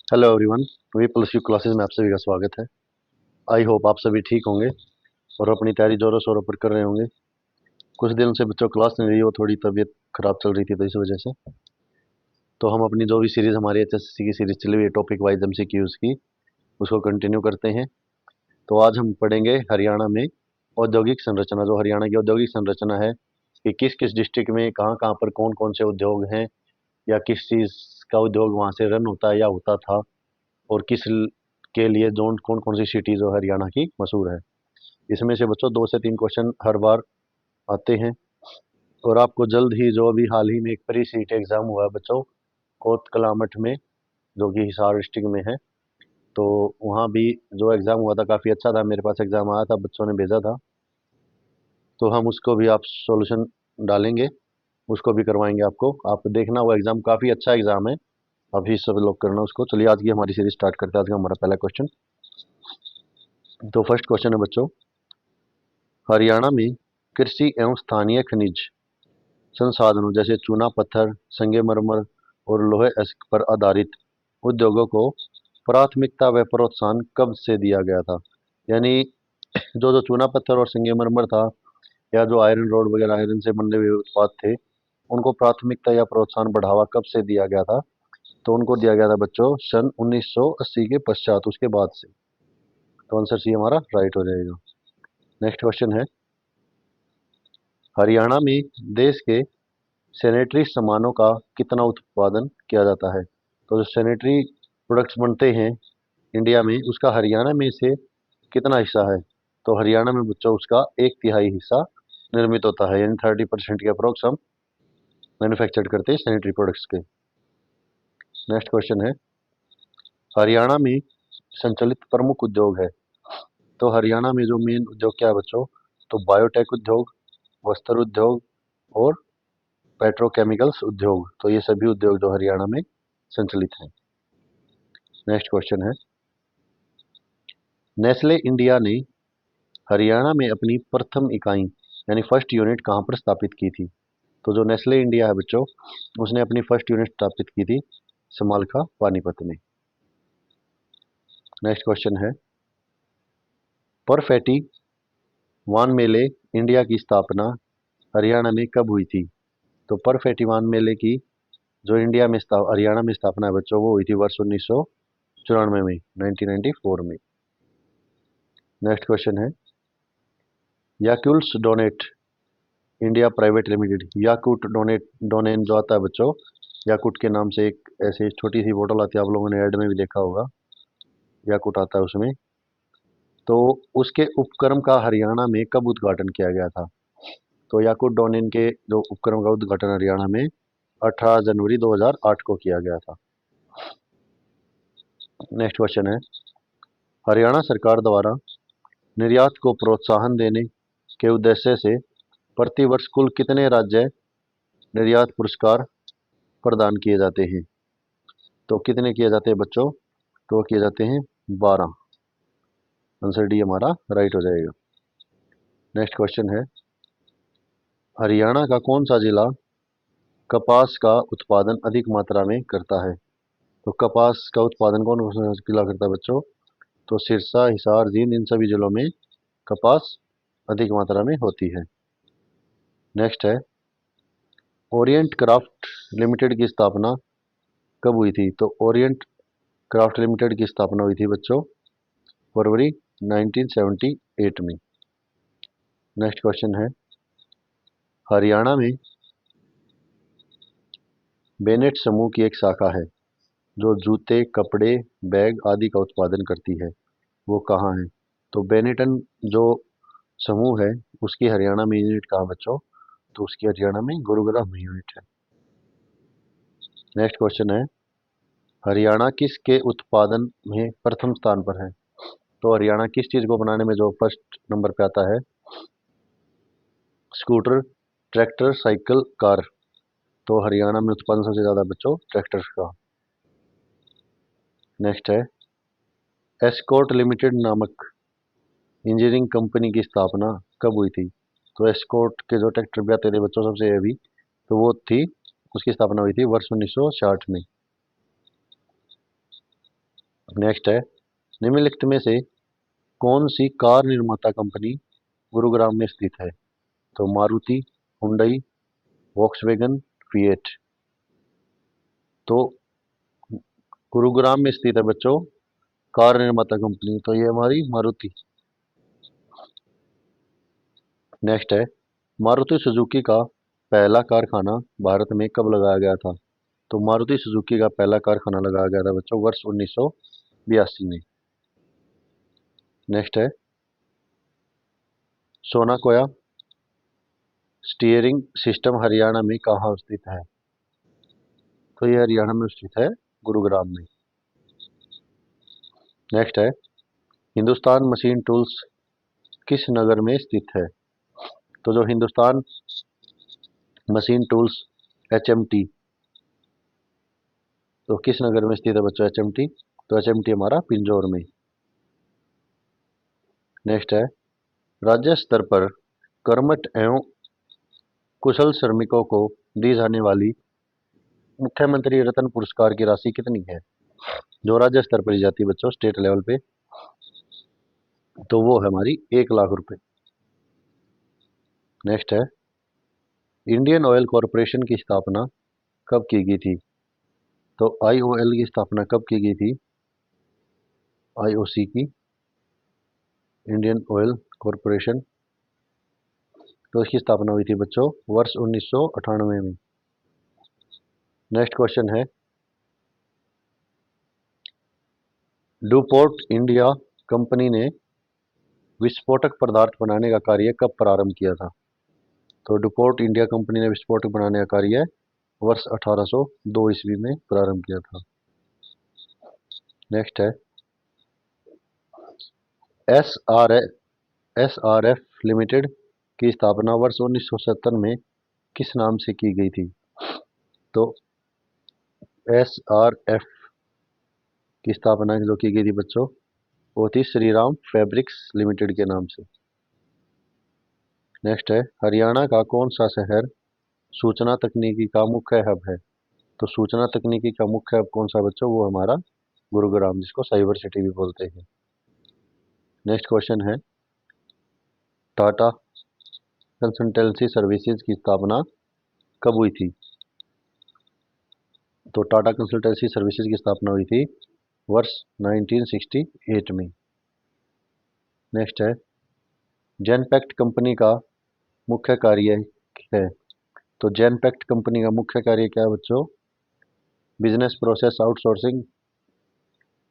Hello everyone. V plus U classes में आप सभी का स्वागत है। आई होप आप सभी ठीक होंगे और अपनी तैयारी जोरों शोरों पर कर रहे होंगे। कुछ दिन से बच्चों क्लास नहीं रही, वो थोड़ी तबीयत खराब चल रही थी, तो इस वजह से तो हम अपनी जो भी सीरीज हमारी एचएसएससी की सीरीज चली हुई है टॉपिक वाइज एमसीक्यूज की, उसको कंटिन्यू करते हैं। तो आज हम पढ़ेंगे हरियाणा में औद्योगिक संरचना। जो हरियाणा की औद्योगिक संरचना है कि किस किस डिस्ट्रिक्ट में कहाँ कहाँ पर कौन कौन से उद्योग हैं, या किस चीज़ का उद्योग वहाँ से रन होता है या होता था, और के लिए जोन कौन कौन सी सिटी जो हरियाणा की मशहूर है। इसमें से बच्चों 2 से 3 क्वेश्चन हर बार आते हैं। और आपको जल्द ही, जो अभी हाल ही में एक प्री सीट एग्ज़ाम हुआ है बच्चों कोट कलामठ में, जो कि हिसार डिस्ट्रिक्ट में है, तो वहाँ भी जो एग्ज़ाम हुआ था काफ़ी अच्छा था। मेरे पास एग्ज़ाम आया था, बच्चों ने भेजा था, तो हम उसको भी आप सॉल्यूशन डालेंगे, उसको भी करवाएंगे आपको। आप देखना, वो एग्ज़ाम काफ़ी अच्छा एग्ज़ाम है, अभी सब लोग करना उसको। चलिए आज की हमारी सीरीज स्टार्ट करते हैं। आज का हमारा पहला क्वेश्चन, तो फर्स्ट क्वेश्चन है बच्चों, हरियाणा में कृषि एवं स्थानीय खनिज संसाधनों जैसे चूना पत्थर, संगमरमर और लोहे अयस्क पर आधारित उद्योगों को प्राथमिकता व प्रोत्साहन कब से दिया गया था। यानी जो जो चूना पत्थर और संगमरमर था, या जो आयरन रोड वगैरह आयरन से बने हुए उत्पाद थे, उनको प्राथमिकता या प्रोत्साहन बढ़ावा कब से दिया गया था। तो उनको दिया गया था बच्चों सन 1980 के पश्चात, उसके बाद से। तो आंसर सी हमारा राइट हो जाएगा। नेक्स्ट क्वेश्चन है, हरियाणा में देश के सैनिटरी सामानों का कितना उत्पादन किया जाता है। तो जो सैनिटरी प्रोडक्ट्स बनते हैं इंडिया में, उसका हरियाणा में से कितना हिस्सा है। तो हरियाणा में बच्चों उसका 1/3 हिस्सा निर्मित होता है, यानी 30% के अप्रोक्स हम मैन्युफैक्चर करते हैं सैनिटरी प्रोडक्ट्स के। नेक्स्ट क्वेश्चन है, हरियाणा में संचालित प्रमुख उद्योग है। तो हरियाणा में जो मेन उद्योग क्या है बच्चों, तो बायोटेक उद्योग, वस्त्र उद्योग और पेट्रोकेमिकल्स उद्योग। तो ये सभी उद्योग जो हरियाणा में संचालित हैं। नेक्स्ट क्वेश्चन है, नेस्ले इंडिया ने हरियाणा में अपनी प्रथम इकाई यानी फर्स्ट यूनिट कहाँ पर स्थापित की थी। तो जो नेस्ले इंडिया है बच्चों, उसने अपनी फर्स्ट यूनिट स्थापित की थी समालखा पानीपत में। नेक्स्ट क्वेश्चन है, परफेटी वान मेले इंडिया की स्थापना हरियाणा में कब हुई थी। तो परफेटी वान मेले की जो हरियाणा में स्थापना है बच्चों, वो हुई थी वर्ष 1994 में, 1994 में। नेक्स्ट क्वेश्चन है, Yakult's Danone India Private Limited, Yakult Danone Danone जो आता है बच्चों, याकूट के नाम से एक ऐसे छोटी सी बोतल आती है, आप लोगों ने ऐड में भी देखा होगा, याकूट आता है उसमें। तो उसके उपक्रम का हरियाणा में कब उद्घाटन किया गया था। तो याकूट डोनेन के जो उपक्रम का उद्घाटन हरियाणा में 18 जनवरी 2008 को किया गया था। नेक्स्ट क्वेश्चन है, हरियाणा सरकार द्वारा निर्यात को प्रोत्साहन देने के उद्देश्य से प्रतिवर्ष कुल कितने राज्य निर्यात पुरस्कार प्रदान किए जाते हैं। तो कितने किए जाते हैं बच्चों, तो किए जाते हैं 12। आंसर डी हमारा राइट हो जाएगा। नेक्स्ट क्वेश्चन है, हरियाणा का कौन सा जिला कपास का उत्पादन अधिक मात्रा में करता है। तो कपास का उत्पादन कौन कौन सा जिला करता है बच्चों, तो सिरसा, हिसार, जींद, इन सभी जिलों में कपास अधिक मात्रा में होती है। नेक्स्ट है, ओरिएंट क्राफ्ट लिमिटेड की स्थापना कब हुई थी। तो ओरिएंट क्राफ्ट लिमिटेड की स्थापना हुई थी बच्चों फरवरी 1978 में। नेक्स्ट क्वेश्चन है, हरियाणा में बेनेट समूह की एक शाखा है जो जूते, कपड़े, बैग आदि का उत्पादन करती है, वो कहाँ है। तो बेनेटन जो समूह है, उसकी हरियाणा में यूनिट कहाँ बच्चों, तो उसकी हरियाणा में गुरुग्राम में यूनिट है। नेक्स्ट क्वेश्चन है, हरियाणा किसके उत्पादन में प्रथम स्थान पर है। तो हरियाणा किस चीज़ को बनाने में जो फर्स्ट नंबर पे आता है, स्कूटर, ट्रैक्टर, साइकिल, कार। तो हरियाणा में उत्पादन सबसे ज़्यादा बच्चों ट्रैक्टर्स का। नेक्स्ट है, एस्कॉर्ट लिमिटेड नामक इंजीनियरिंग कंपनी की स्थापना कब हुई थी। तो एस्कॉर्ट के जो ट्रैक्टर भी आते थे बच्चों सबसे हैवी, तो वो थी, उसकी स्थापना हुई थी वर्ष 1960 में। नेक्स्ट है, निम्नलिखित में से कौन सी कार निर्माता कंपनी गुरुग्राम में स्थित है? तो मारुति, हुंडई, वॉक्सवैगन, फिएट। तो गुरुग्राम में स्थित है बच्चों कार निर्माता कंपनी, तो ये हमारी मारुति। नेक्स्ट है, मारुति सुजुकी का पहला कारखाना भारत में कब लगाया गया था? तो मारुति सुजुकी का पहला कारखाना लगाया गया था बच्चों वर्ष 1982 में। नेक्स्ट है, सोनाकोया स्टीयरिंग सिस्टम हरियाणा में कहाँ स्थित है? तो ये हरियाणा में स्थित है, गुरुग्राम में। नेक्स्ट है, हिंदुस्तान मशीन टूल्स किस नगर में स्थित है? तो जो हिंदुस्तान मशीन टूल्स HMT, तो किस नगर में स्थित है बच्चों HMT? तो HMT हमारा पिंजौर में। नेक्स्ट है, राज्य स्तर पर कर्मठ एवं कुशल श्रमिकों को दी जाने वाली मुख्यमंत्री रत्न पुरस्कार की राशि कितनी है? जो राज्य स्तर पर दी जाती है बच्चों स्टेट लेवल पे, तो वो है हमारी 1 लाख रुपए। नेक्स्ट है, इंडियन ऑयल कॉरपोरेशन की स्थापना कब की गई थी? तो IOL की स्थापना कब की गई थी? IOC की, इंडियन ऑयल कॉरपोरेशन, तो इसकी स्थापना हुई थी बच्चों वर्ष 1998 में। नेक्स्ट क्वेश्चन है, डुपोर्ट इंडिया कंपनी ने विस्फोटक पदार्थ बनाने का कार्य कब प्रारंभ किया था? तो डुपोर्ट इंडिया कंपनी ने विस्फोटक बनाने का कार्य वर्ष 1802 ईस्वी में प्रारंभ किया था। नेक्स्ट है, SRF लिमिटेड की स्थापना वर्ष 1970 में किस नाम से की गई थी? तो SRF की स्थापना जो की गई थी बच्चों वो थी श्री राम फैब्रिक्स लिमिटेड के नाम से। नेक्स्ट है, हरियाणा का कौन सा शहर सूचना तकनीकी का मुख्य हब है? तो सूचना तकनीकी का मुख्य हब कौन सा बच्चों? वो हमारा गुरुग्राम, जिसको साइबर सिटी भी बोलते हैं। नेक्स्ट क्वेश्चन है, टाटा कंसल्टेंसी सर्विसेज की स्थापना कब हुई थी? तो टाटा कंसल्टेंसी सर्विसेज की स्थापना हुई थी वर्ष 1968 में। नेक्स्ट है, जेनपैक्ट कंपनी का मुख्य कार्य है? तो जेनपैक्ट कंपनी का मुख्य कार्य क्या है बच्चों? Business process outsourcing,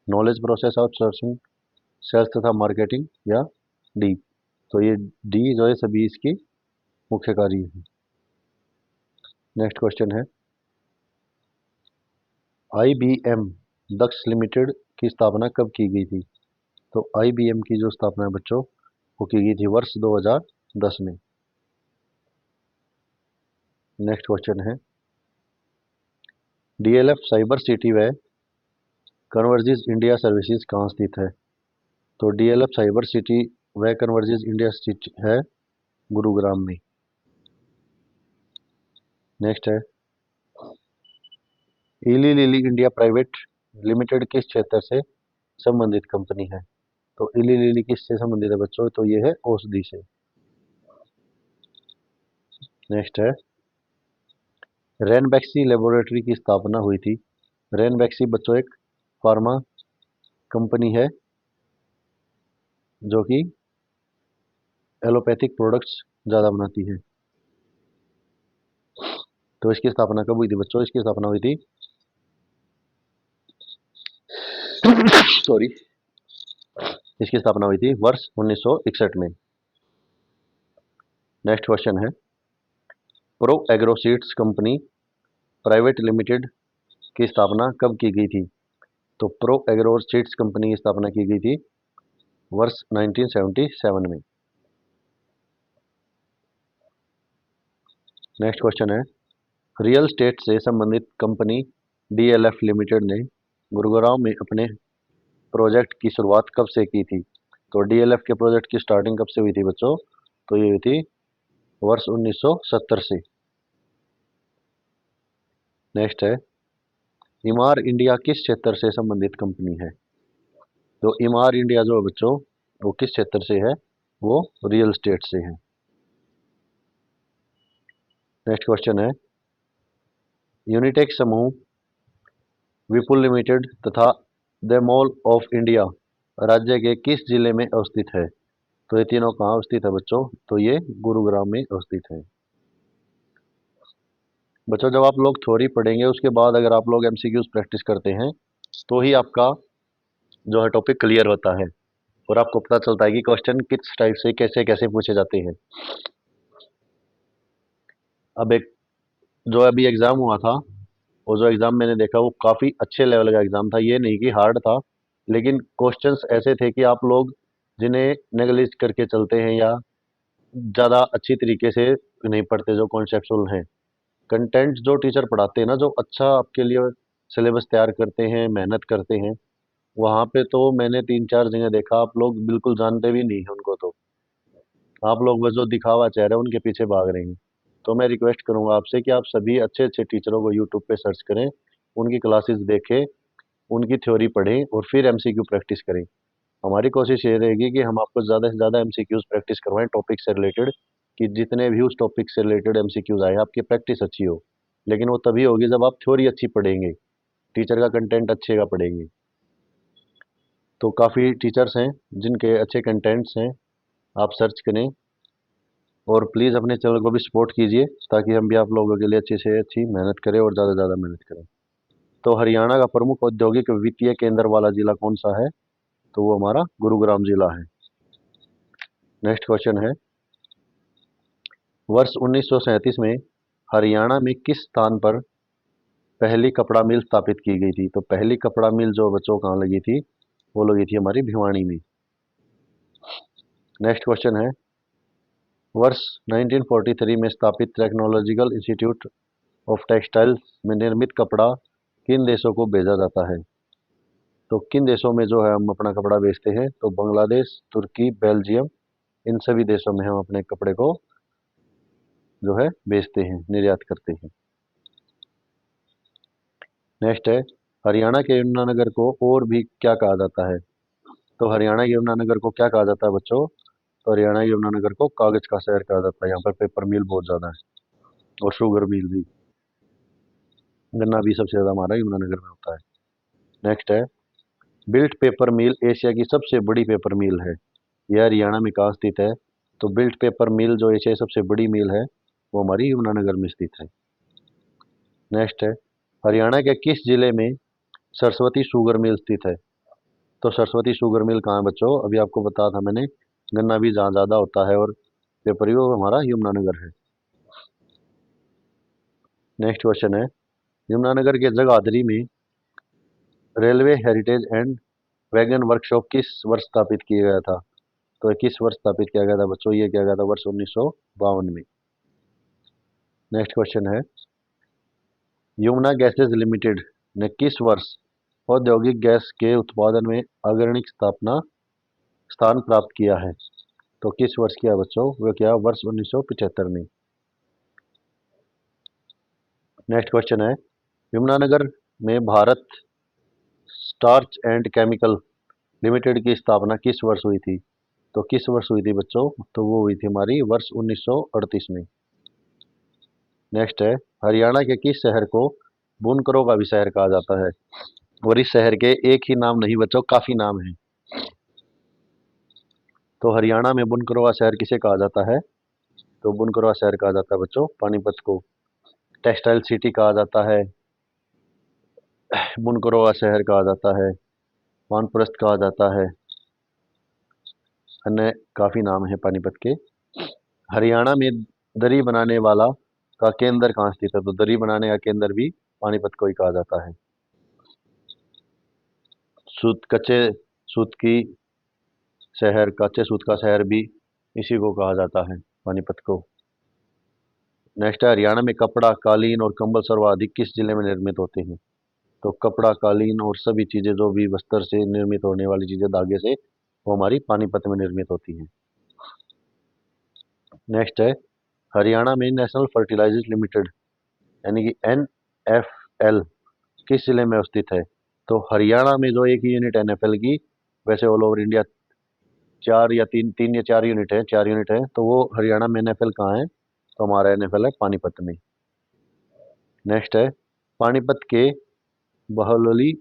knowledge process outsourcing, sales तथा मार्केटिंग, या डी। तो ये डी जो है सभी इसकी मुख्य कार्य है। नेक्स्ट क्वेश्चन है, IBM दक्ष लिमिटेड की स्थापना कब की गई थी? तो IBM की जो स्थापना है बच्चों वो की गई थी वर्ष 2010 में। नेक्स्ट क्वेश्चन है, DLF साइबर सिटी व कन्वर्जिस इंडिया सर्विसेज कहाँ स्थित है? तो DLF साइबर सिटी व कन्वर्जिस इंडिया स्थित है गुरुग्राम में। नेक्स्ट है, इली लिली इंडिया प्राइवेट लिमिटेड किस क्षेत्र से संबंधित कंपनी है? तो इली लिली किससे संबंधित है बच्चों? तो ये है औषधि से। नेक्स्ट है, रेनबैक्सी लेबोरेटरी की स्थापना हुई थी। रेनबैक्सी बच्चों एक फार्मा कंपनी है जो कि एलोपैथिक प्रोडक्ट्स ज़्यादा बनाती है। तो इसकी स्थापना कब हुई थी बच्चों? इसकी स्थापना हुई थी सॉरी इसकी स्थापना हुई थी वर्ष 1961 में। नेक्स्ट क्वेश्चन है, pro agro seeds company private limited की स्थापना कब की गई थी? तो प्रो एग्रो सीड्स कंपनी की स्थापना की गई थी वर्ष 1977 में। नेक्स्ट क्वेश्चन है, रियल एस्टेट से संबंधित कंपनी DLF लिमिटेड ने गुरुग्राम में अपने प्रोजेक्ट की शुरुआत कब से की थी? तो DLF के प्रोजेक्ट की स्टार्टिंग कब से हुई थी बच्चों? तो ये हुई थी वर्ष 1970 से। नेक्स्ट है, इमार इंडिया किस क्षेत्र से संबंधित कंपनी है? तो इमार इंडिया जो है बच्चों, वो किस क्षेत्र से है? वो रियल स्टेट से है। नेक्स्ट क्वेश्चन है, यूनिटेक समूह, विपुल लिमिटेड तथा द मॉल ऑफ इंडिया राज्य के किस जिले में अवस्थित है? तो ये तीनों कहाँ अवस्थित है बच्चों? तो ये गुरुग्राम में अवस्थित है। बच्चों जब आप लोग थ्योरी पढ़ेंगे उसके बाद अगर आप लोग एमसीक्यूज प्रैक्टिस करते हैं तो ही आपका जो है टॉपिक क्लियर होता है और आपको पता चलता है कि क्वेश्चन किस टाइप से कैसे कैसे पूछे जाते हैं। अब एक जो अभी एग्ज़ाम हुआ था, वो जो एग्ज़ाम मैंने देखा वो काफ़ी अच्छे लेवल का एग्ज़ाम था, ये नहीं कि हार्ड था, लेकिन क्वेश्चंस ऐसे थे कि आप लोग जिन्हें नेगलेक्ट करके चलते हैं या ज़्यादा अच्छी तरीके से नहीं पढ़ते, जो कॉन्सेप्चुअल हैं, कंटेंट जो टीचर पढ़ाते हैं ना, जो अच्छा आपके लिए सिलेबस तैयार करते हैं, मेहनत करते हैं, वहाँ पे तो मैंने 3-4 जगह देखा आप लोग बिल्कुल जानते भी नहीं हैं उनको, तो आप लोग बस जो दिखावा चाह रहे हैं उनके पीछे भाग रहे हैं। तो मैं रिक्वेस्ट करूँगा आपसे कि आप सभी अच्छे-अच्छे टीचरों को यूट्यूब पे सर्च करें, उनकी क्लासेस देखें, उनकी थ्योरी पढ़ें और फिर एमसीक्यू प्रैक्टिस करें। हमारी कोशिश ये रहेगी कि हम आपको ज़्यादा से ज़्यादा एमसीक्यूज़ प्रैक्टिस करवाएँ टॉपिक से रिलेटेड, कि जितने भी उस टॉपिक से रिलेटेड एमसीक्यूज़ आए, आपकी प्रैक्टिस अच्छी हो। लेकिन वो तभी होगी जब आप थ्योरी अच्छी पढ़ेंगे, टीचर का कंटेंट अच्छे का पढ़ेंगे। तो काफ़ी टीचर्स हैं जिनके अच्छे कंटेंट्स हैं, आप सर्च करें और प्लीज़ अपने चैनल को भी सपोर्ट कीजिए ताकि हम भी आप लोगों के लिए अच्छी से अच्छी मेहनत करें और ज़्यादा से ज़्यादा मेहनत करें। तो हरियाणा का प्रमुख औद्योगिक वित्तीय केंद्र वाला जिला कौन सा है? तो वो हमारा गुरुग्राम जिला है। नेक्स्ट क्वेश्चन है, वर्ष 1937 में हरियाणा में किस स्थान पर पहली कपड़ा मिल स्थापित की गई थी? तो पहली कपड़ा मिल जो बच्चों कहाँ लगी थी? वो लगी थी हमारी भिवानी में। नेक्स्ट क्वेश्चन है, वर्ष 1943 में स्थापित टेक्नोलॉजिकल इंस्टीट्यूट ऑफ टेक्सटाइल्स में निर्मित कपड़ा किन देशों को भेजा जाता है? तो किन देशों में जो है हम अपना कपड़ा बेचते हैं? तो बांग्लादेश, तुर्की, बेल्जियम, इन सभी देशों में हम अपने कपड़े को जो है बेचते हैं, निर्यात करते हैं। नेक्स्ट है, हरियाणा के यमुनानगर को और भी क्या कहा जाता है? तो हरियाणा के यमुनानगर को क्या कहा जाता है बच्चों? तो हरियाणा के यमुनानगर को कागज का शहर कहा जाता है। यहाँ पर पेपर मिल बहुत ज़्यादा है और शुगर मिल भी, गन्ना भी सबसे ज़्यादा हमारा यमुनानगर में होता है। नेक्स्ट है, बिल्ट पेपर मिल एशिया की सबसे बड़ी पेपर मिल है, यह हरियाणा में कहाँ स्थित है? तो बिल्ट पेपर मिल जो एशिया की सबसे बड़ी मिल है वो हमारी यमुनानगर में स्थित है। नेक्स्ट है, हरियाणा के किस जिले में सरस्वती शुगर मिल स्थित है? तो सरस्वती शुगर मिल कहाँ है बच्चों? अभी आपको बताया था मैंने, गन्ना भी जहाँ ज़्यादा होता है और पेपर भी वो हमारा यमुनानगर है। नेक्स्ट क्वेश्चन है, यमुनानगर के जगाधरी में railway heritage and wagon workshop किस वर्ष स्थापित किया गया था? तो ये किस वर्ष स्थापित किया गया था बच्चों? ये किया गया था वर्ष 1952 में। नेक्स्ट क्वेश्चन है, यमुना गैसेज लिमिटेड ने किस वर्ष औद्योगिक गैस के उत्पादन में अग्रणी स्थापना स्थान प्राप्त किया है? तो किस वर्ष किया बच्चों? वो किया वर्ष 1975 में। नेक्स्ट क्वेश्चन है, यमुनानगर में Bharat starch and chemical limited की स्थापना किस वर्ष हुई थी? तो किस वर्ष हुई थी बच्चों? तो वो हुई थी हमारी वर्ष 1938 में। नेक्स्ट है, हरियाणा के किस शहर को बुनकरों का भी शहर कहा जाता है? और इस शहर के एक ही नाम नहीं बच्चों, काफी नाम है। तो हरियाणा में बुनकरों का शहर किसे कहा जाता है? तो बुनकरों का शहर कहा जाता है बच्चों पानीपत को। टेक्सटाइल सिटी कहा जाता है, बुनकरों का शहर कहा जाता है, वानप्रस्थ कहा जाता है, अन्य काफी नाम है पानीपत के। हरियाणा में दरी बनाने वाला का केंद्र कहाँ स्थित है? तो दरी बनाने का केंद्र भी पानीपत को ही कहा जाता है। सूत कच्चे सूत की शहर, कच्चे सूत का शहर भी इसी को कहा जाता है, पानीपत को। नेक्स्ट है, हरियाणा में कपड़ा, कालीन और कंबल सर्वाधिक किस जिले में निर्मित होते हैं? तो कपड़ा, कालीन और सभी चीजें जो भी बस्तर से निर्मित होने वाली चीजें धागे से, वो हमारी पानीपत में निर्मित होती हैं। नेक्स्ट है, हरियाणा में नेशनल फर्टिलाइजर्स लिमिटेड यानी कि NFL किस जिले में स्थित है? तो हरियाणा में जो एक यूनिट NFL की वैसे ऑल ओवर इंडिया चार या तीन तीन या चार यूनिट है, 4 यूनिट है, तो वो हरियाणा में एनएफएल कहाँ है? तो हमारा एनएफएल है पानीपत में। नेक्स्ट है, पानीपत के बहौली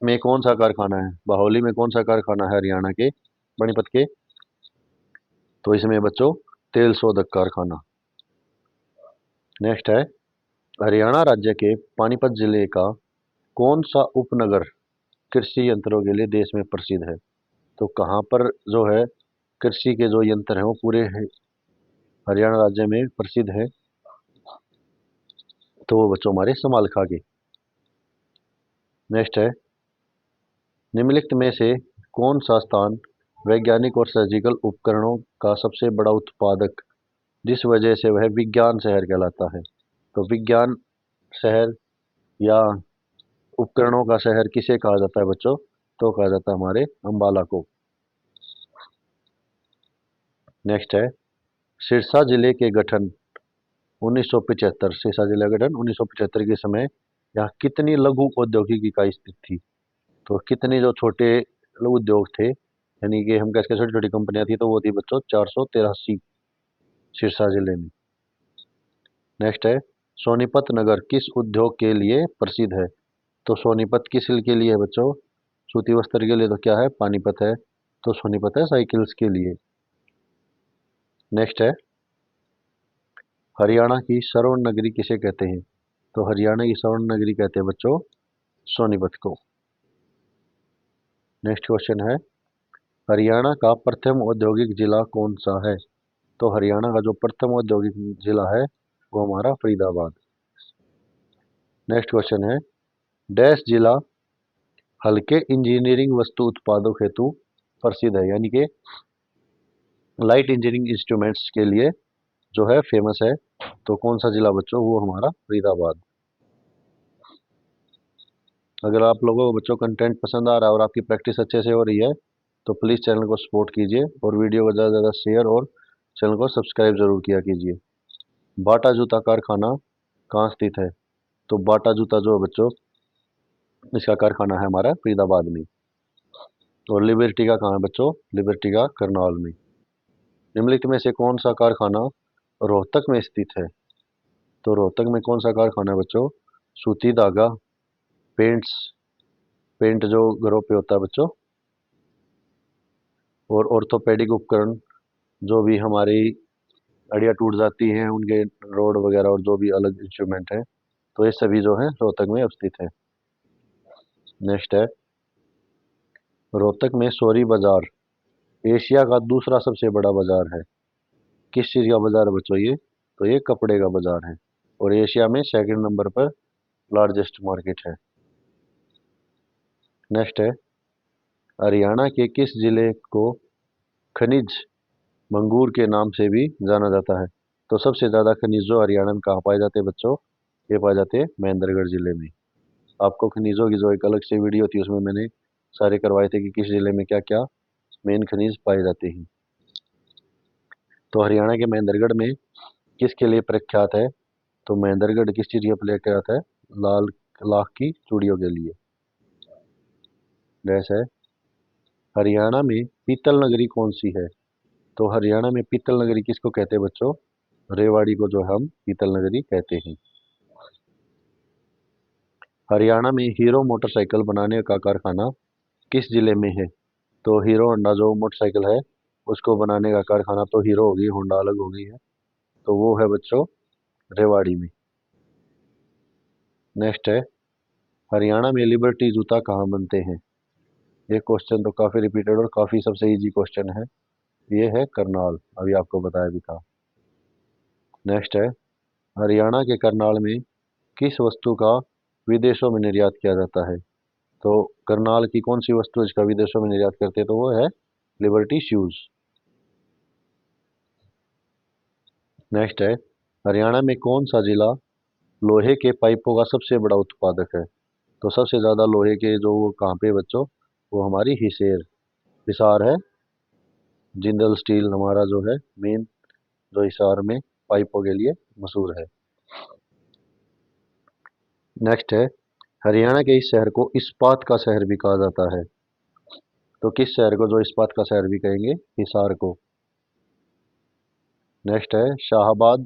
में कौन सा कारखाना है? बहौली में कौन सा कारखाना है हरियाणा के पानीपत के? तो इसमें बच्चों तेल शोधक कारखाना। नेक्स्ट है, हरियाणा राज्य के पानीपत जिले का कौन सा उपनगर कृषि यंत्रों के लिए देश में प्रसिद्ध है? तो कहाँ पर जो है कृषि के जो यंत्र हैं वो पूरे हरियाणा राज्य में प्रसिद्ध है? तो वो बच्चों हमारे समालखा के। नेक्स्ट है, निम्नलिखित में से कौन सा स्थान वैज्ञानिक और सर्जिकल उपकरणों का सबसे बड़ा उत्पादक, जिस वजह से वह विज्ञान शहर कहलाता है? तो विज्ञान शहर या उपकरणों का शहर किसे कहा जाता है बच्चों? तो कहा जाता है हमारे अंबाला को। नेक्स्ट है, सिरसा जिले के गठन 1975, सिरसा जिले का गठन 1975 के समय यहाँ कितनी लघु औद्योगिक इकाई स्थित थी? तो कितने जो छोटे उद्योग थे, यानी कि हम कह सकते छोटी छोटी कंपनियां थी, तो वो थी बच्चों 483 सिरसा जिले में। नेक्स्ट है, सोनीपत नगर किस उद्योग के लिए प्रसिद्ध है? तो सोनीपत किस के लिए है बच्चों? सूती वस्त्र के लिए। तो क्या है? पानीपत है। तो सोनीपत है साइकिल्स के लिए। नेक्स्ट है, हरियाणा की स्वर्ण नगरी किसे कहते हैं? तो हरियाणा की स्वर्ण नगरी कहते हैं बच्चों सोनीपत को। नेक्स्ट क्वेश्चन है, हरियाणा का प्रथम औद्योगिक जिला कौन सा है? तो हरियाणा का जो प्रथम औद्योगिक जिला है वो हमारा फरीदाबाद। नेक्स्ट क्वेश्चन है, डैश जिला हल्के इंजीनियरिंग वस्तु उत्पादों हेतु प्रसिद्ध है, यानी कि लाइट इंजीनियरिंग इंस्ट्रूमेंट्स के लिए जो है फेमस है। तो कौन सा जिला बच्चों? वो हमारा फरीदाबाद। अगर आप लोगों को बच्चों कंटेंट पसंद आ रहा है और आपकी प्रैक्टिस अच्छे से हो रही है तो प्लीज़ चैनल को सपोर्ट कीजिए और वीडियो को ज़्यादा से ज़्यादा शेयर और चैनल को सब्सक्राइब जरूर किया कीजिए। बाटा जूता कारखाना कहाँ स्थित है? तो बाटा जूता जो है बच्चों इसका कारखाना है हमारा फरीदाबाद में। और लिबर्टी का कहाँ है बच्चों? लिबर्टी का करनाल में। निम्नलिखित में से कौन सा कारखाना रोहतक में स्थित है? तो रोहतक में कौन सा कारखाना है बच्चों? सूती धागा, पेंट्स, पेंट जो घरों पे होता है बच्चों, और ऑर्थोपेडिक उपकरण, जो भी हमारी हड्डियाँ टूट जाती हैं उनके रोड वगैरह और जो भी अलग इंस्ट्रूमेंट है, तो ये सभी जो है रोहतक में स्थित है। नेक्स्ट है, रोहतक में सौरी बाजार एशिया का दूसरा सबसे बड़ा बाजार है। किस चीज़ का बाजार है बच्चों ये? तो ये कपड़े का बाजार है और एशिया में सेकंड नंबर पर लार्जेस्ट मार्केट है। नेक्स्ट है, हरियाणा के किस जिले को खनिज मंगूर के नाम से भी जाना जाता है? तो सबसे ज़्यादा खनिज जो हरियाणा में कहाँ पाए जाते हैं बच्चों? ये पाए जाते हैं महेंद्रगढ़ जिले में। आपको खनिजों की जो एक अलग से वीडियो थी उसमें मैंने सारे करवाए थे कि किस जिले में क्या क्या मेन खनिज पाए जाते हैं। तो हरियाणा के महेंद्रगढ़ में किसके लिए प्रख्यात है? तो महेंद्रगढ़ किस चीज़ के लिए प्रख्यात है? लाल लाख की चूड़ियों के लिए। जैसे हरियाणा में पीतल नगरी कौन सी है? तो हरियाणा में पीतल नगरी किसको कहते हैं बच्चों? रेवाड़ी को जो हम पीतल नगरी कहते हैं। हरियाणा में हीरो मोटरसाइकिल बनाने का कारखाना किस जिले में है? तो हीरो होंडा जो मोटरसाइकिल है उसको बनाने का कारखाना, तो हीरो होगी, होंडा अलग हो गई है, तो वो है बच्चों रेवाड़ी में। नेक्स्ट है, हरियाणा में लिबर्टी जूता कहाँ बनते हैं? ये क्वेश्चन तो काफ़ी रिपीटेड और काफ़ी सबसे इजी क्वेश्चन है। ये है करनाल, अभी आपको बताया भी था। नेक्स्ट है, हरियाणा के करनाल में किस वस्तु का विदेशों में निर्यात किया जाता है? तो करनाल की कौन सी वस्तु है जिसका विदेशों में निर्यात करते हैं? तो वो है लिबर्टी शूज। नेक्स्ट है, हरियाणा में कौन सा जिला लोहे के पाइपों का सबसे बड़ा उत्पादक है? तो सबसे ज़्यादा लोहे के जो वो कहाँ पे है बच्चों? वो हमारी हिसार है। जिंदल स्टील हमारा जो है मेन जो हिसार में पाइपों के लिए मशहूर है। नेक्स्ट है, हरियाणा के इस शहर को इस्पात का शहर भी कहा जाता है। तो किस शहर को जो इस्पात का शहर भी कहेंगे? हिसार को। नेक्स्ट है शाहाबाद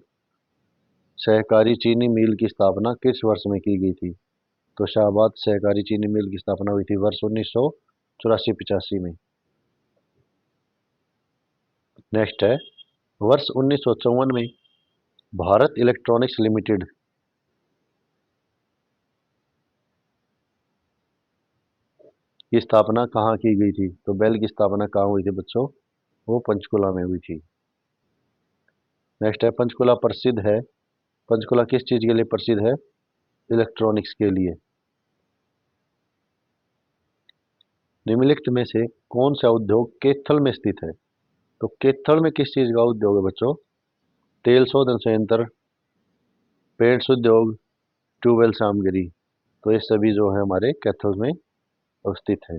सहकारी चीनी मिल की स्थापना किस वर्ष में की गई थी? तो शाहाबाद सहकारी चीनी मिल की स्थापना हुई थी वर्ष 1984-85 में। नेक्स्ट है वर्ष 1954 में भारत इलेक्ट्रॉनिक्स लिमिटेड की स्थापना कहाँ की गई थी? तो बेल की स्थापना कहाँ हुई थी बच्चों? वो पंचकुला में हुई थी। नेक्स्ट है पंचकुला प्रसिद्ध है, पंचकुला किस चीज के लिए प्रसिद्ध है? इलेक्ट्रॉनिक्स के लिए। निम्नलिखित में से कौन सा उद्योग कैथल में स्थित है? तो कैथल में किस चीज का उद्योग है बच्चों? तेल शोधन संयंत्र, पेंट्स उद्योग, ट्यूबवेल सामग्री। तो ये सभी जो है हमारे कैथल में स्थित है।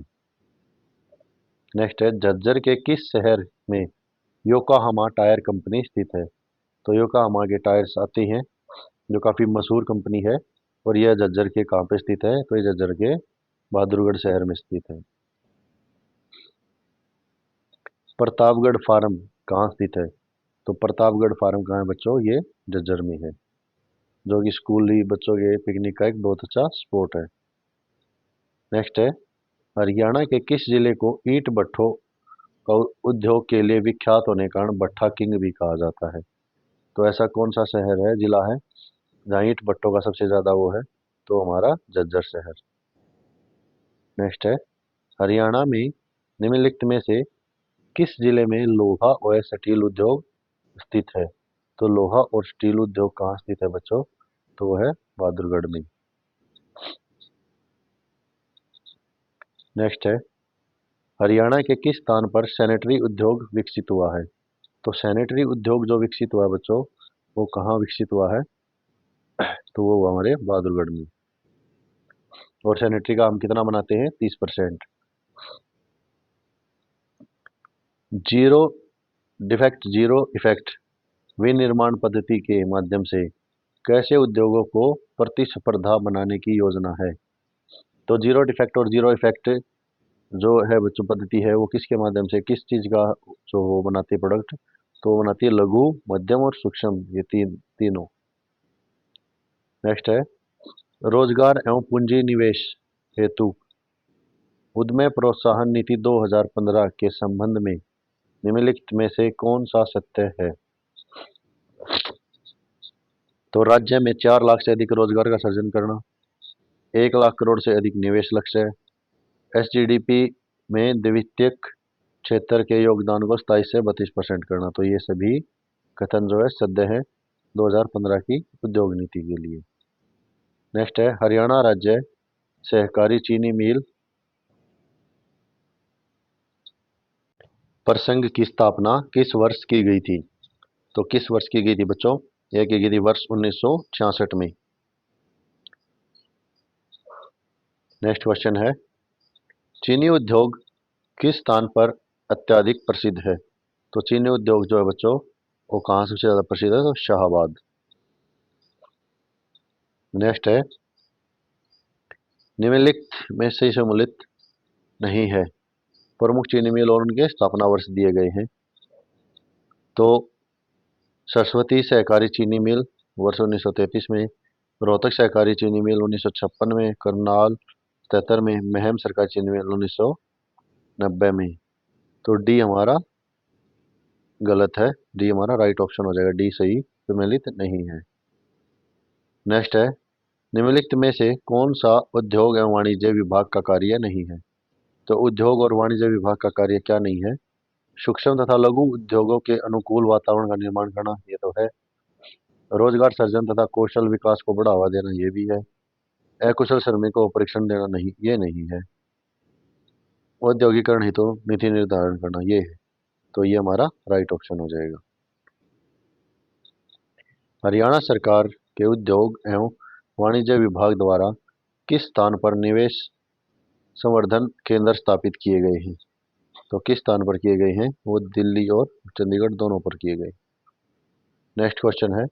नेक्स्ट है झज्जर के किस शहर में योकोहामा टायर कंपनी स्थित है? तो योकोहामा के टायर्स आते हैं जो काफी मशहूर कंपनी है, और यह झज्जर के कहाँ पे स्थित है? तो ये झज्जर के बहादुरगढ़ शहर में स्थित है। प्रतापगढ़ फार्म कहाँ स्थित है? तो प्रतापगढ़ फार्म कहाँ है बच्चों? ये झज्जर में है, जो कि स्कूली बच्चों के पिकनिक का एक बहुत अच्छा स्पॉट है। नेक्स्ट है हरियाणा के किस जिले को ईंट भट्ठों का उद्योग के लिए विख्यात होने के कारण भट्ठा किंग भी कहा जाता है? तो ऐसा कौन सा शहर है, जिला है, जहाँ ईंट भट्टों का सबसे ज्यादा वो है? तो हमारा झज्जर शहर। नेक्स्ट है हरियाणा में निम्नलिखित में से किस जिले में लोहा और स्टील उद्योग स्थित है? तो लोहा और स्टील उद्योग कहाँ स्थित है बच्चों? तो वो है बहादुरगढ़ में। नेक्स्ट है हरियाणा के किस स्थान पर सैनिटरी उद्योग विकसित हुआ है? तो सैनिटरी उद्योग जो विकसित हुआ है बच्चों, वो कहाँ विकसित हुआ है? तो वो हुआ हमारे बहादुरगढ़ में। और सैनिटरी का हम कितना बनाते हैं? 30%। जीरो डिफेक्ट जीरो इफेक्ट विनिर्माण पद्धति के माध्यम से कैसे उद्योगों को प्रतिस्पर्धा बनाने की योजना है? तो जीरो डिफेक्ट और जीरो इफेक्ट जो है बच्चों पद्धति है, वो किसके माध्यम से, किस चीज का जो वो बनाती है प्रोडक्ट? तो वो बनाती है लघु, मध्यम और सूक्ष्म, ये तीनों। नेक्स्ट है रोजगार एवं पूंजी निवेश हेतु उद्यम प्रोत्साहन नीति 2015 के संबंध में निम्नलिखित में से कौन सा सत्य है? तो राज्य में 4 लाख से अधिक रोजगार का सृजन करना, 1 लाख करोड़ से अधिक निवेश लक्ष्य है, एसजीडीपी में द्वितीयक क्षेत्र के योगदान को 27 से 32% करना। तो ये सभी कथन जो है सत्य है 2015 की उद्योग नीति के लिए। नेक्स्ट है हरियाणा राज्य सहकारी चीनी मिल प्रसंघ की स्थापना किस वर्ष की गई थी? तो किस वर्ष की गई थी बच्चों? यह की गई थी वर्ष 1966 में। नेक्स्ट क्वेश्चन है चीनी उद्योग किस स्थान पर अत्यधिक प्रसिद्ध है? तो चीनी उद्योग जो है बच्चों, वो कहाँ सबसे ज्यादा प्रसिद्ध है? तो शाहाबाद। नेक्स्ट है निम्नलिखित में से सम्मिलित नहीं है, प्रमुख चीनी मिल और उनके स्थापना वर्ष दिए गए हैं। तो सरस्वती सहकारी चीनी मिल वर्ष 1933 में, रोहतक सहकारी चीनी मिल 1956 में, करनाल 77 में, महम सरकारी चीनी मिल 1990 में। तो डी हमारा गलत है, डी हमारा राइट ऑप्शन हो जाएगा, डी सही सम्मिलित नहीं है। नेक्स्ट है निम्नलिखित में से कौन सा उद्योग एवं वाणिज्य विभाग का कार्य नहीं है? तो उद्योग और वाणिज्य विभाग का कार्य क्या नहीं है? सूक्ष्म तथा लघु उद्योगों के अनुकूल वातावरण का निर्माण करना, ये तो है। रोजगार सृजन तथा कौशल विकास को बढ़ावा देना, ये भी है। अकुशल श्रमिकों को प्रशिक्षण देना, नहीं, ये नहीं है। औद्योगिकरण हेतु नीति निर्धारण करना, ये है। तो ये हमारा राइट ऑप्शन हो जाएगा। हरियाणा सरकार के उद्योग एवं वाणिज्य विभाग द्वारा किस स्थान पर निवेश संवर्धन केंद्र स्थापित किए गए हैं? तो किस स्थान पर किए गए हैं? वो दिल्ली और चंडीगढ़ दोनों पर किए गए। नेक्स्ट क्वेश्चन है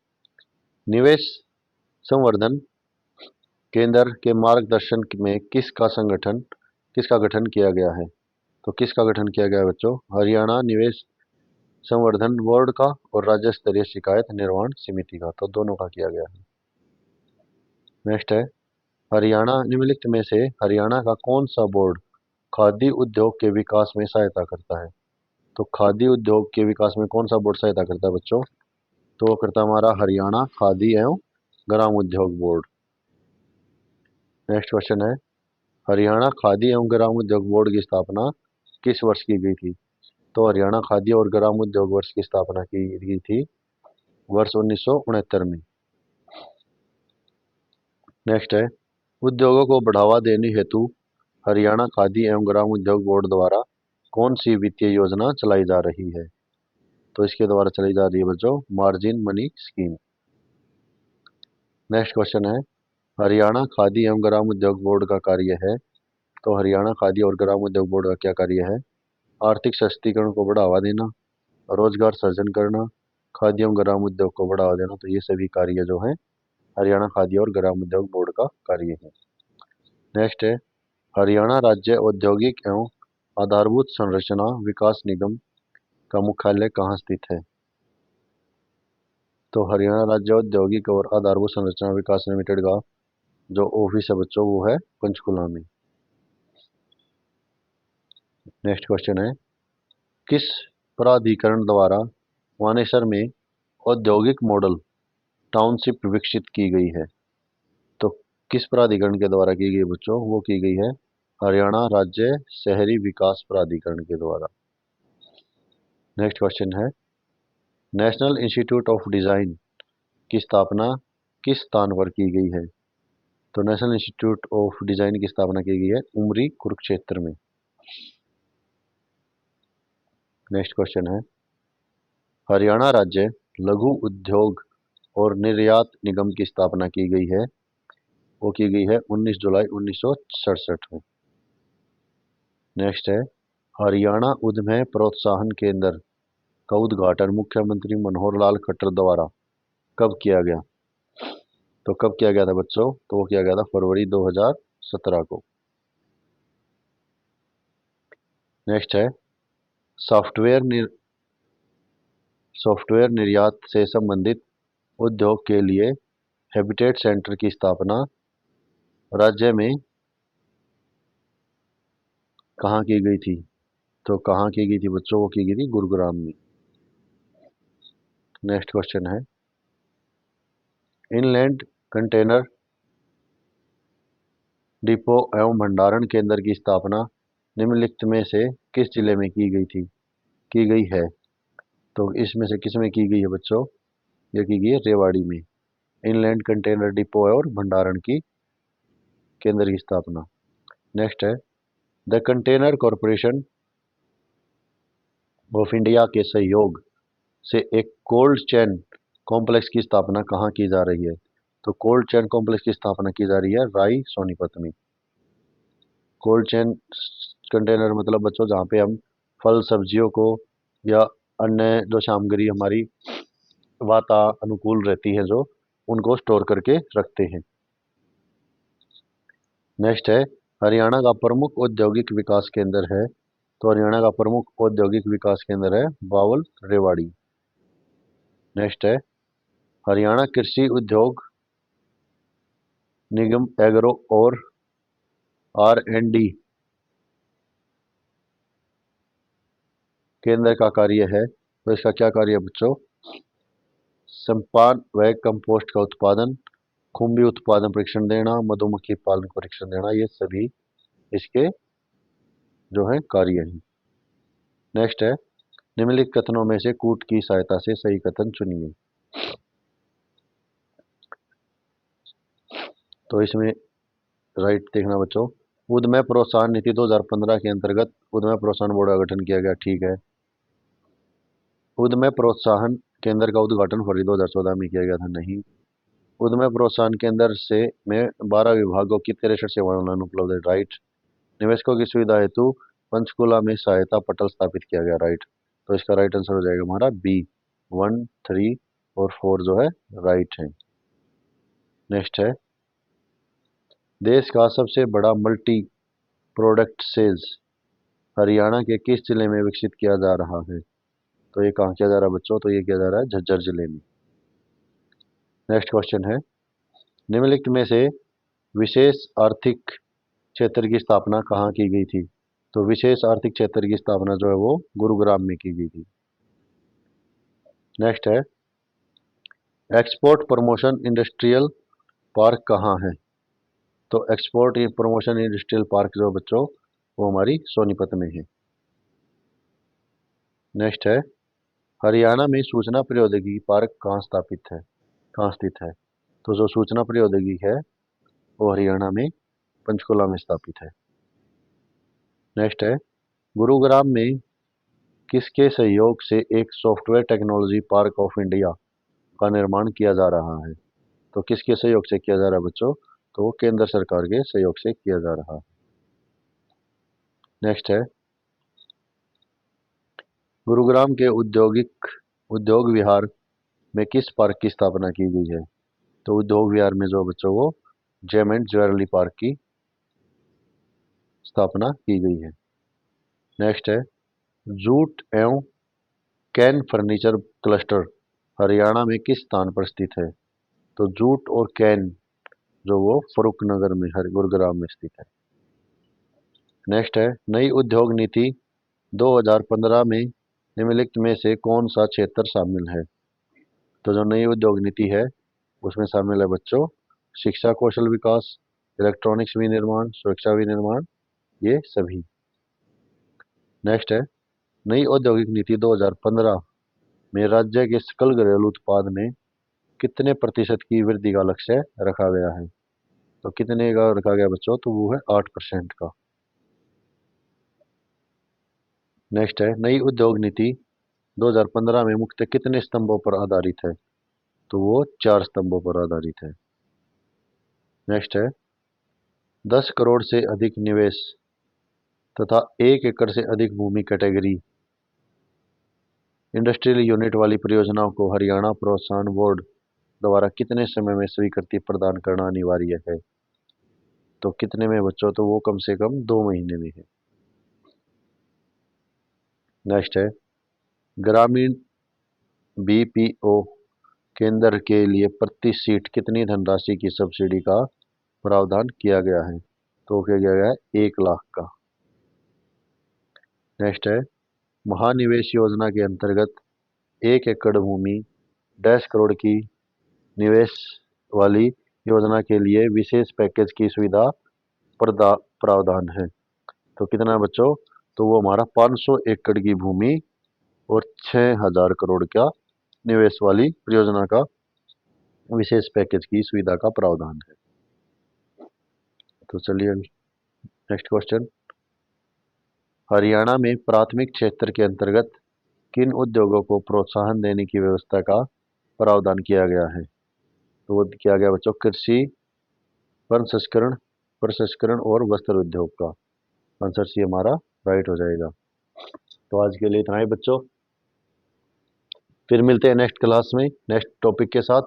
निवेश संवर्धन केंद्र के मार्गदर्शन में किसका गठन किया गया है? तो किसका गठन किया गया है बच्चों? हरियाणा निवेश संवर्धन बोर्ड का और राज्य स्तरीय शिकायत निर्वहन समिति का, तो दोनों का किया गया है। नेक्स्ट है, हरियाणा निम्नलिखित में से हरियाणा का कौन सा बोर्ड खादी उद्योग के विकास में सहायता करता है? तो खादी उद्योग के विकास में कौन सा बोर्ड सहायता करता है बच्चों? तो वो करता है हमारा हरियाणा खादी एवं ग्राम उद्योग बोर्ड। नेक्स्ट क्वेश्चन है, हरियाणा खादी एवं ग्राम उद्योग बोर्ड की स्थापना किस वर्ष की गई थी? तो हरियाणा खादी और ग्राम उद्योग वर्ष की स्थापना की गई थी वर्ष 1969 में। नेक्स्ट है, उद्योगों को बढ़ावा देने हेतु हरियाणा खादी एवं ग्राम उद्योग बोर्ड द्वारा कौन सी वित्तीय योजना चलाई जा रही है? तो इसके द्वारा चलाई जा रही है बच्चों margin money scheme. Next question है, हरियाणा खादी एवं ग्राम उद्योग बोर्ड का कार्य है। तो हरियाणा खादी और ग्राम उद्योग बोर्ड का क्या कार्य है? आर्थिक सशक्तिकरण को बढ़ावा देना, रोजगार सृजन करना, खादी एवं ग्राम उद्योग को बढ़ावा देना। तो ये सभी कार्य जो है हरियाणा खादी और ग्राम उद्योग बोर्ड का कार्य है। नेक्स्ट है, हरियाणा राज्य औद्योगिक एवं आधारभूत संरचना विकास निगम का मुख्यालय कहाँ स्थित है? तो हरियाणा राज्य औद्योगिक और आधारभूत संरचना विकास लिमिटेड का जो ऑफिस है बच्चों वो है पंचकुला में। नेक्स्ट क्वेश्चन है, किस प्राधिकरण द्वारा मानेसर में औद्योगिक मॉडल टाउनशिप विकसित की गई है? तो किस प्राधिकरण के द्वारा की गई बच्चों? वो की गई है हरियाणा राज्य शहरी विकास प्राधिकरण के द्वारा। नेक्स्ट क्वेश्चन है, नेशनल इंस्टीट्यूट ऑफ डिजाइन की स्थापना किस स्थान पर की गई है? तो नेशनल इंस्टीट्यूट ऑफ डिजाइन की स्थापना की गई है उमरी कुरुक्षेत्र में। नेक्स्ट क्वेश्चन है, हरियाणा राज्य लघु उद्योग और निर्यात निगम की स्थापना की गई है। वो की गई है 19 जुलाई 1967 में। नेक्स्ट है, हरियाणा उद्यम प्रोत्साहन केंद्र का उद्घाटन मुख्यमंत्री मनोहर लाल खट्टर द्वारा कब किया गया? तो कब किया गया था बच्चों? तो वो किया गया था फरवरी 2017 को। नेक्स्ट है, सॉफ्टवेयर सॉफ्टवेयर निर्यात से संबंधित उद्योग के लिए हैबिटेट सेंटर की स्थापना राज्य में कहाँ की गई थी? तो कहाँ की गई थी बच्चों? वो की गई थी गुरुग्राम में। नेक्स्ट क्वेश्चन है, इनलैंड कंटेनर डिपो एवं भंडारण केंद्र की स्थापना निम्नलिखित में से किस जिले में की गई थी? की गई है? तो इसमें से किस में की गई है बच्चों? ये की गई है रेवाड़ी में। इनलैंड कंटेनर डिपो और भंडारण की केंद्र की स्थापना। नेक्स्ट है, the container corporation of India के सहयोग से एक कोल्ड चेन कॉम्प्लेक्स की स्थापना कहाँ की जा रही है? तो कोल्ड चेन कॉम्प्लेक्स की स्थापना की जा रही है राई सोनीपत में। कोल्ड चेन कंटेनर मतलब बच्चों जहाँ पे हम फल सब्जियों को या अन्य जो सामग्री हमारी वातानुकूल रहती है जो उनको स्टोर करके रखते हैं। नेक्स्ट है, हरियाणा का प्रमुख औद्योगिक विकास केंद्र है। तो हरियाणा का प्रमुख औद्योगिक विकास केंद्र है बावल रेवाड़ी। नेक्स्ट है, हरियाणा कृषि उद्योग निगम एग्रो और R&D केंद्र का कार्य है। तो इसका क्या कार्य है बच्चों? संपान व कंपोस्ट का उत्पादन, खुम्बी उत्पादन परीक्षण देना, मधुमक्खी पालन परीक्षण देना, ये सभी इसके जो है कार्य हैं। नेक्स्ट है, निम्नलिखित कथनों में से कूट की सहायता से सही कथन चुनिए। तो इसमें राइट देखना बच्चों, उद्यम प्रोत्साहन नीति 2015 के अंतर्गत उद्यम प्रोत्साहन बोर्ड का गठन किया गया। ठीक है। उद्यम प्रोत्साहन केंद्र का उद्घाटन फरवरी 2014 में किया गया था। नहीं। उद्यम प्रोत्साहन केंद्र से में 12 विभागों की 63 सेवाएं ऑनलाइन उपलब्ध है। राइट। निवेशकों की सुविधा हेतु पंचकुला में सहायता पटल स्थापित किया गया। राइट। तो इसका राइट आंसर हो जाएगा हमारा बी, 1, 3 और 4 जो है राइट है। नेक्स्ट है, देश का सबसे बड़ा मल्टी प्रोडक्ट सेल्स हरियाणा के किस जिले में विकसित किया जा रहा है? तो ये कहाँ किया जा रहा है बच्चों? तो ये किया जा रहा है झज्जर जिले में। नेक्स्ट क्वेश्चन है, निम्नलिखित में से विशेष आर्थिक क्षेत्र की स्थापना कहाँ की गई थी? तो विशेष आर्थिक क्षेत्र की स्थापना जो है वो गुरुग्राम में की गई थी। नेक्स्ट है, एक्सपोर्ट प्रमोशन इंडस्ट्रियल पार्क कहाँ है? तो एक्सपोर्ट प्रमोशन इंडस्ट्रियल पार्क जो बच्चों वो हमारी सोनीपत में है। नेक्स्ट है, हरियाणा में सूचना प्रौद्योगिकी पार्क कहाँ स्थापित है, कहाँ स्थित है? तो जो सूचना प्रौद्योगिकी है वो हरियाणा में पंचकुला में स्थापित है। नेक्स्ट है, गुरुग्राम में किसके सहयोग से एक software technology park of India का निर्माण किया जा रहा है? तो किसके सहयोग से किया जा रहा है बच्चों? तो वो केंद्र सरकार के सहयोग से किया जा रहा है। नेक्स्ट है, गुरुग्राम के उद्योग विहार में किस पार्क की स्थापना की गई है? तो उद्योग विहार में जो बच्चों वो जेम एंड ज्वेलरी पार्क की स्थापना की गई है। नेक्स्ट है, जूट एवं कैन फर्नीचर क्लस्टर हरियाणा में किस स्थान पर स्थित है? तो जूट और कैन जो वो फरुखनगर में गुरुग्राम में स्थित है। नेक्स्ट है, नई उद्योग नीति 2015 में निम्नलिखित में से कौन सा क्षेत्र शामिल है? तो जो नई उद्योग नीति है उसमें शामिल है बच्चों शिक्षा कौशल विकास, इलेक्ट्रॉनिक्स विनिर्माण, सुरक्षा विनिर्माण, ये सभी। नेक्स्ट है, नई औद्योगिक नीति 2015 में राज्य के सकल घरेलू उत्पाद में कितने प्रतिशत की वृद्धि का लक्ष्य रखा गया है? तो कितने का रखा गया बच्चों? तो वो है 8% का। नेक्स्ट है, नई उद्योग नीति 2015 में मुख्य कितने स्तंभों पर आधारित है? तो वो 4 स्तंभों पर आधारित है। नेक्स्ट है, 10 करोड़ से अधिक निवेश तथा 1 एकड़ से अधिक भूमि कैटेगरी इंडस्ट्रियल यूनिट वाली परियोजनाओं को हरियाणा प्रोत्साहन बोर्ड द्वारा कितने समय में स्वीकृति प्रदान करना अनिवार्य है? तो कितने में बच्चों? तो वो कम से कम 2 महीने में है। नेक्स्ट है, ग्रामीण बीपीओ केंद्र के लिए प्रति सीट कितनी धनराशि की सब्सिडी का प्रावधान किया गया है? तो क्या किया गया है? 1 लाख का। नेक्स्ट है, महानिवेश योजना के अंतर्गत 1 एकड़ भूमि 10 करोड़ की निवेश वाली योजना के लिए विशेष पैकेज की सुविधा प्रावधान है। तो कितना है बच्चों? तो वो हमारा 500 एकड़ की भूमि और 6000 करोड़ का निवेश वाली परियोजना का विशेष पैकेज की सुविधा का प्रावधान है। तो चलिए नेक्स्ट क्वेश्चन, हरियाणा में प्राथमिक क्षेत्र के अंतर्गत किन उद्योगों को प्रोत्साहन देने की व्यवस्था का प्रावधान किया गया है? तो वो किया गया बच्चों कृषि, प्रसंस्करण प्रसंस्करण और वस्त्र उद्योग का। आंसर सी हमारा राइट हो जाएगा। तो आज के लिए इतना ही बच्चों, फिर मिलते हैं नेक्स्ट क्लास में नेक्स्ट टॉपिक के साथ।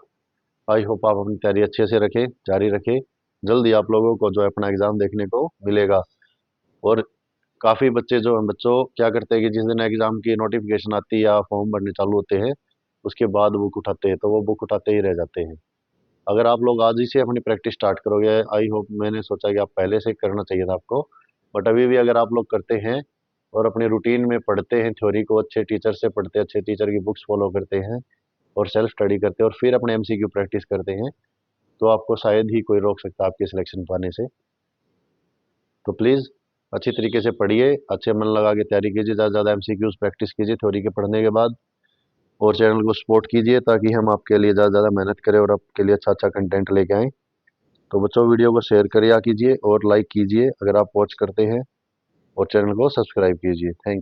आई होप आप अपनी तैयारी अच्छे से रखें, जारी रखें। जल्दी आप लोगों को जो है अपना एग्जाम देखने को मिलेगा। और काफ़ी बच्चे जो हैं बच्चों क्या करते हैं कि जिस दिन एग्जाम की नोटिफिकेशन आती है या फॉर्म भरने चालू होते हैं उसके बाद बुक उठाते हैं, तो वो बुक उठाते ही रह जाते हैं। अगर आप लोग आज ही से अपनी प्रैक्टिस स्टार्ट करोगे, आई होप, मैंने सोचा कि आप पहले से करना चाहिए था आपको, बट अभी भी अगर आप लोग करते हैं और अपने रूटीन में पढ़ते हैं, थ्योरी को अच्छे टीचर से पढ़ते हैं, अच्छे टीचर की बुक्स फॉलो करते हैं और सेल्फ स्टडी करते हैं और फिर अपने एमसीक्यू प्रैक्टिस करते हैं, तो आपको शायद ही कोई रोक सकता आपके सिलेक्शन पाने से। तो प्लीज़ अच्छी तरीके से पढ़िए, अच्छे मन लगा के तैयारी कीजिए, ज़्यादा से ज़्यादा एमसीक्यूज प्रैक्टिस कीजिए थ्योरी के पढ़ने के बाद, और चैनल को सपोर्ट कीजिए ताकि हम आपके लिए ज़्यादा से ज़्यादा मेहनत करें और आपके लिए अच्छा अच्छा कंटेंट लेके आएँ। तो बच्चों वीडियो को शेयर करिए कीजिए और लाइक कीजिए अगर आप वॉच करते हैं, और चैनल को सब्सक्राइब कीजिए। Thank you.